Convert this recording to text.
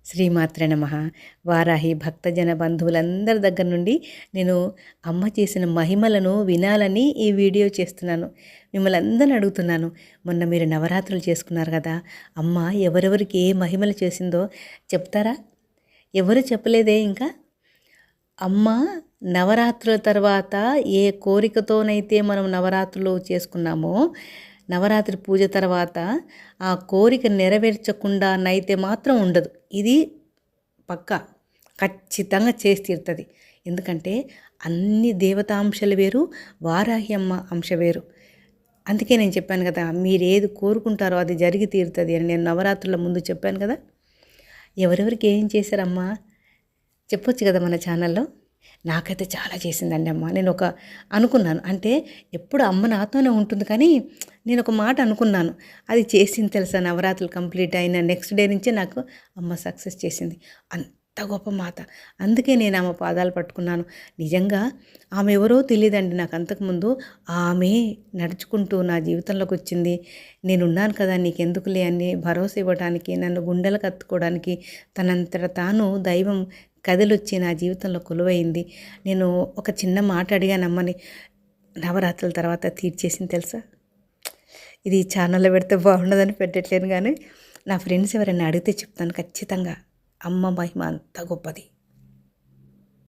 శ్రీమాత్రే నమః. వారాహి భక్తజన బంధువులందరి దగ్గర నుండి నేను అమ్మ చేసిన మహిమలను వినాలని ఈ వీడియో చేస్తున్నాను. మిమ్మల్ని అందరిని అడుగుతున్నాను, మొన్న మీరు నవరాత్రులు చేసుకున్నారు కదా, అమ్మ ఎవరెవరికి ఏ మహిమలు చేసిందో చెప్తారా? ఎవరు చెప్పలేదే ఇంకా. అమ్మ నవరాత్రుల తర్వాత ఏ కోరికతోనైతే మనం నవరాత్రులు చేసుకున్నామో, నవరాత్రి పూజ తర్వాత ఆ కోరిక నెరవేర్చకుండా నైతే మాత్రం ఉండదు. ఇది పక్కా ఖచ్చితంగా చేసి తీరుతుంది. ఎందుకంటే అన్ని దేవతాంశాలు వేరు, వారాహి అమ్మ అంశ వేరు. అందుకే నేను చెప్పాను కదా, మీరు ఏది కోరుకుంటారో అది జరిగి తీరుతుంది అని నేను నవరాత్రుల ముందు చెప్పాను కదా. ఎవరెవరికి ఏం చేశారమ్మా చెప్పొచ్చు కదా మన ఛానల్లో. నాకైతే చాలా చేసిందండి అమ్మ. నేను అనుకున్నాను, అంటే ఎప్పుడు అమ్మ నాతోనే ఉంటుంది, కానీ నేను ఒక మాట అనుకున్నాను, అది చేసింది తెలుసా. నవరాత్రులు కంప్లీట్ అయిన నెక్స్ట్ డే నుంచే నాకు అమ్మ సక్సెస్ చేసింది. అంత గొప్ప మాత. అందుకే నేను ఆమె పాదాలు పట్టుకున్నాను. నిజంగా ఆమె ఎవరో తెలియదండి నాకు అంతకుముందు. ఆమె నడుచుకుంటూ నా జీవితంలోకి వచ్చింది. నేనున్నాను కదా నీకెందుకులే అని భరోసా ఇవ్వడానికి, నన్ను గుండెలకు హత్తుకోవడానికి, తనంతట తాను దైవం కథలొచ్చి నా జీవితంలో కొలువైంది. నేను ఒక చిన్న మాట అడిగాను అమ్మని, నవరాత్రుల తర్వాత తీర్చేసింది తెలుసా. ఇది ఛానల్లో పెడితే బాగుండదని పెట్టట్లేను, కానీ నా ఫ్రెండ్స్ ఎవరైనా అడిగితే చెప్తాను ఖచ్చితంగా. అమ్మ మహిమ అంత గొప్పది.